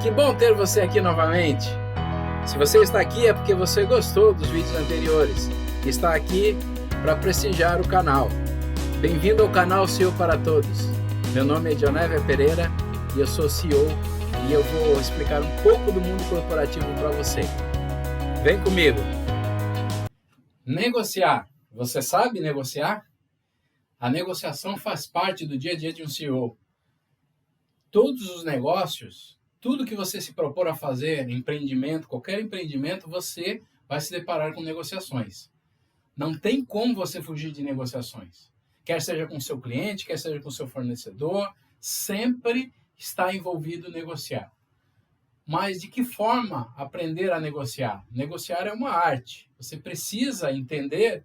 Que bom ter você aqui novamente. Se você está aqui é porque você gostou dos vídeos anteriores e está aqui para prestigiar o canal. Bem-vindo ao canal CEO para Todos. Meu nome é Dionévia Pereira e eu sou CEO e eu vou explicar um pouco do mundo corporativo para você. Vem comigo. Negociar. Você sabe negociar? A negociação faz parte do dia a dia de um CEO. Todos os negócios, tudo que você se propor a fazer, empreendimento, qualquer empreendimento, você vai se deparar com negociações. Não tem como você fugir de negociações. Quer seja com o seu cliente, quer seja com o seu fornecedor, sempre está envolvido negociar. Mas de que forma aprender a negociar? Negociar é uma arte. Você precisa entender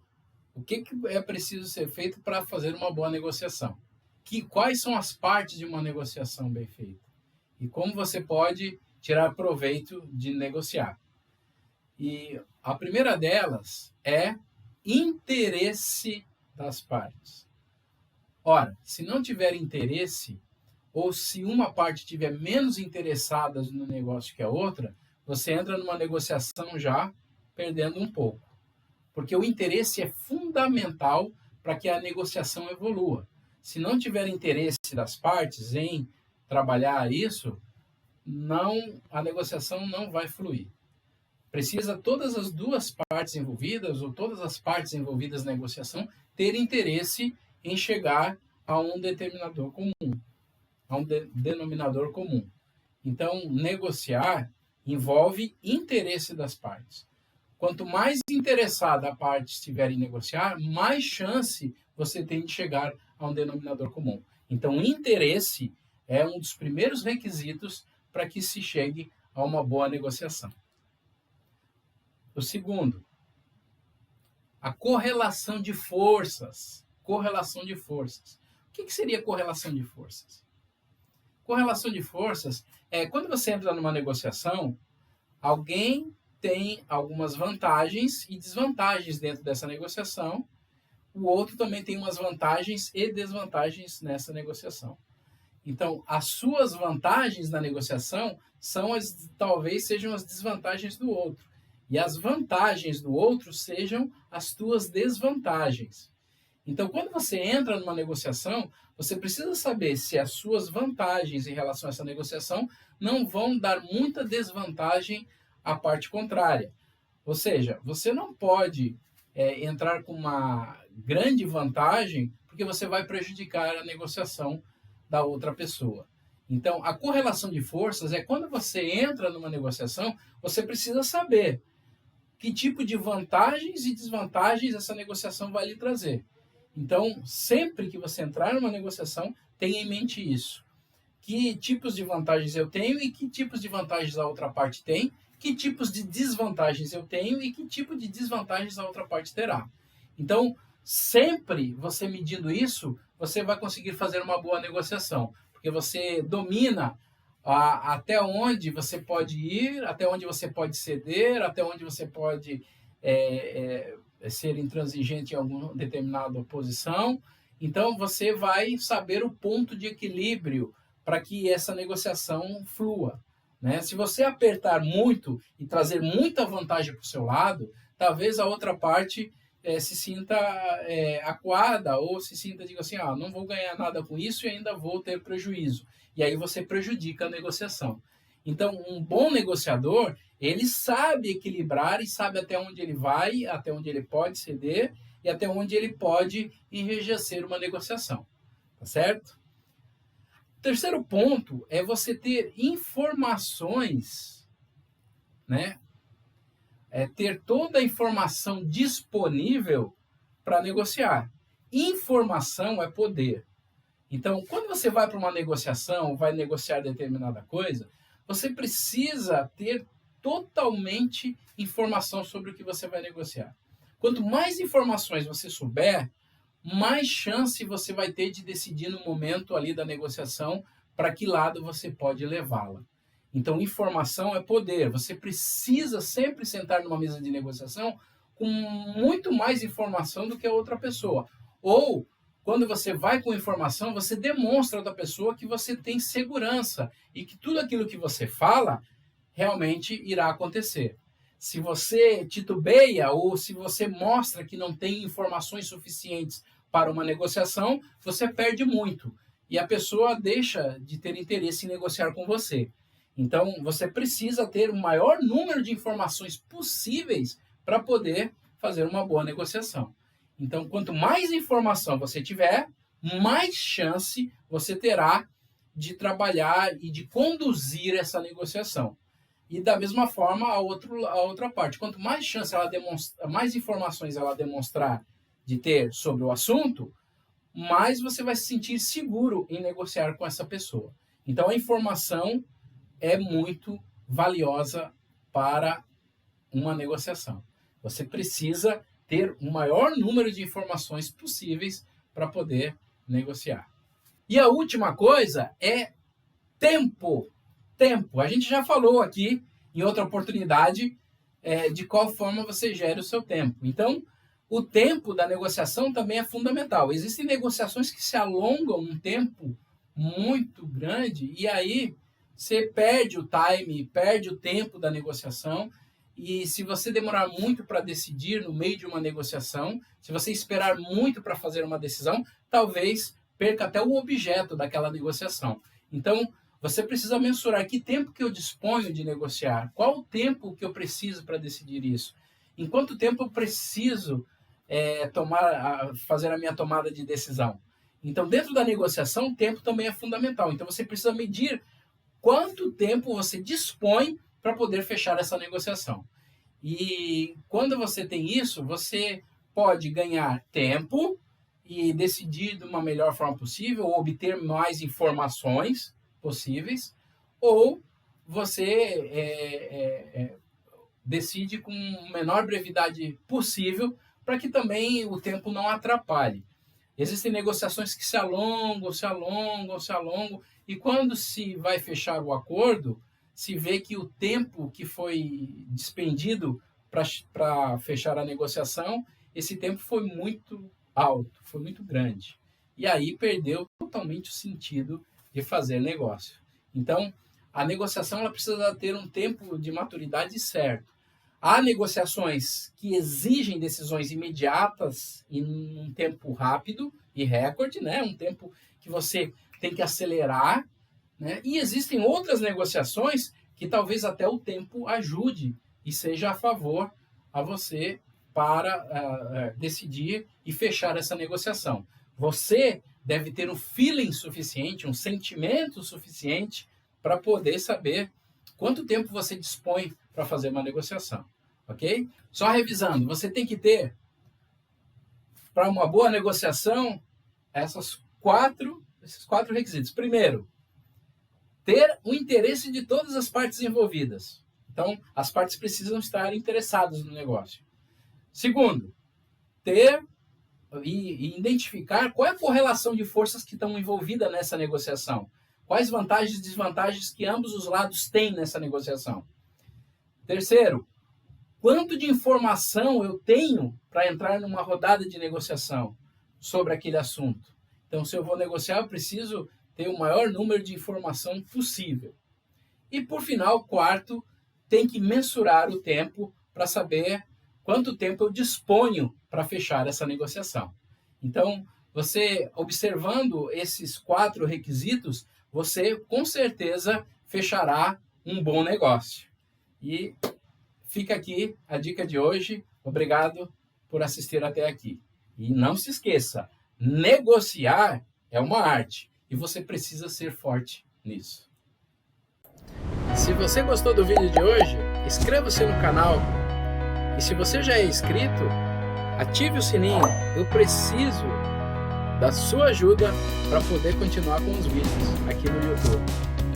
o que é preciso ser feito para fazer uma boa negociação. Quais são as partes de uma negociação bem feita? E como você pode tirar proveito de negociar. E a primeira delas é interesse das partes. Ora, se não tiver interesse, ou se uma parte tiver menos interessada no negócio que a outra, você entra numa negociação já perdendo um pouco. Porque o interesse é fundamental para que a negociação evolua. Se não tiver interesse das partes em trabalhar isso, a negociação não vai fluir. Precisa todas as duas partes envolvidas, ou todas as partes envolvidas na negociação, ter interesse em chegar a um determinador comum, a um denominador comum. Então, negociar envolve interesse das partes. Quanto mais interessada a parte estiver em negociar, mais chance você tem de chegar a um denominador comum. Então, interesse é um dos primeiros requisitos para que se chegue a uma boa negociação. O segundo, a correlação de forças. Correlação de forças. O que seria correlação de forças? Correlação de forças é quando você entra numa negociação, alguém tem algumas vantagens e desvantagens dentro dessa negociação, o outro também tem umas vantagens e desvantagens nessa negociação. Então, as suas vantagens na negociação talvez sejam as desvantagens do outro. E as vantagens do outro sejam as tuas desvantagens. Então, quando você entra numa negociação, você precisa saber se as suas vantagens em relação a essa negociação não vão dar muita desvantagem à parte contrária. Ou seja, você não pode entrar com uma grande vantagem porque você vai prejudicar a negociação da outra pessoa. Então, a correlação de forças é quando você entra numa negociação, você precisa saber que tipo de vantagens e desvantagens essa negociação vai lhe trazer. Então, sempre que você entrar numa negociação, tenha em mente isso. Que tipos de vantagens eu tenho e que tipos de vantagens a outra parte tem, que tipos de desvantagens eu tenho e que tipo de desvantagens a outra parte terá. Então, sempre você medindo isso, você vai conseguir fazer uma boa negociação, porque você domina até onde você pode ir, até onde você pode ceder, até onde você pode ser intransigente em alguma determinada posição. Então, você vai saber o ponto de equilíbrio para que essa negociação flua. Né? Se você apertar muito e trazer muita vantagem para o seu lado, talvez a outra parte se sinta acuada ou se sinta, diga assim, não vou ganhar nada com isso e ainda vou ter prejuízo. E aí você prejudica a negociação. Então, um bom negociador, ele sabe equilibrar e sabe até onde ele vai, até onde ele pode ceder e até onde ele pode enrijecer uma negociação. Tá certo? Terceiro ponto é você ter informações, né? Ter toda a informação disponível para negociar. Informação é poder. Então, quando você vai para uma negociação, vai negociar determinada coisa, você precisa ter totalmente informação sobre o que você vai negociar. Quanto mais informações você souber, mais chance você vai ter de decidir no momento ali da negociação para que lado você pode levá-la. Então, informação é poder. Você precisa sempre sentar numa mesa de negociação com muito mais informação do que a outra pessoa. Ou quando você vai com informação, você demonstra a outra pessoa que você tem segurança e que tudo aquilo que você fala realmente irá acontecer. Se você titubeia ou se você mostra que não tem informações suficientes para uma negociação, você perde muito e a pessoa deixa de ter interesse em negociar com você. Então, você precisa ter o maior número de informações possíveis para poder fazer uma boa negociação. Então, quanto mais informação você tiver, mais chance você terá de trabalhar e de conduzir essa negociação. E da mesma forma, a outra parte. Quanto mais chance ela demonstra, mais informações ela demonstrar de ter sobre o assunto, mais você vai se sentir seguro em negociar com essa pessoa. Então, a informação é muito valiosa para uma negociação. Você precisa ter o maior número de informações possíveis para poder negociar. E a última coisa é tempo. Tempo. A gente já falou aqui em outra oportunidade de qual forma você gera o seu tempo. Então, o tempo da negociação também é fundamental. Existem negociações que se alongam um tempo muito grande e aí você perde o time, perde o tempo da negociação. E se você demorar muito para decidir no meio de uma negociação, se você esperar muito para fazer uma decisão, talvez perca até o objeto daquela negociação. Então, você precisa mensurar que tempo que eu disponho de negociar, qual o tempo que eu preciso para decidir isso, em quanto tempo eu preciso fazer a minha tomada de decisão. Então, dentro da negociação, o tempo também é fundamental. Então, você precisa medir quanto tempo você dispõe para poder fechar essa negociação. E quando você tem isso, você pode ganhar tempo e decidir de uma melhor forma possível, ou obter mais informações possíveis, ou você decide com a menor brevidade possível para que também o tempo não atrapalhe. Existem negociações que se alongam, e quando se vai fechar o acordo, se vê que o tempo que foi despendido para fechar a negociação, esse tempo foi muito alto, foi muito grande. E aí perdeu totalmente o sentido de fazer negócio. Então, a negociação ela precisa ter um tempo de maturidade certo. Há negociações que exigem decisões imediatas em um tempo rápido e recorde, né? Um tempo que você tem que acelerar, né? E existem outras negociações que talvez até o tempo ajude e seja a favor a você para decidir e fechar essa negociação. Você deve ter um feeling suficiente, um sentimento suficiente para poder saber quanto tempo você dispõe para fazer uma negociação, ok? Só revisando, você tem que ter, para uma boa negociação, esses quatro requisitos. Primeiro, ter o interesse de todas as partes envolvidas. Então, as partes precisam estar interessadas no negócio. Segundo, ter e identificar qual é a correlação de forças que estão envolvidas nessa negociação. Quais vantagens e desvantagens que ambos os lados têm nessa negociação. Terceiro, quanto de informação eu tenho para entrar numa rodada de negociação sobre aquele assunto. Então, se eu vou negociar, eu preciso ter o maior número de informação possível. E, por final, quarto, tem que mensurar o tempo para saber quanto tempo eu disponho para fechar essa negociação. Então, você observando esses 4 requisitos, você com certeza fechará um bom negócio. E fica aqui a dica de hoje. Obrigado por assistir até aqui. E não se esqueça, negociar é uma arte e você precisa ser forte nisso. Se você gostou do vídeo de hoje, inscreva-se no canal. E se você já é inscrito, ative o sininho. Eu preciso da sua ajuda para poder continuar com os vídeos aqui no YouTube.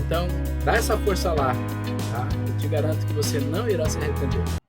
Então, dá essa força lá, tá? Eu te garanto que você não irá se arrepender.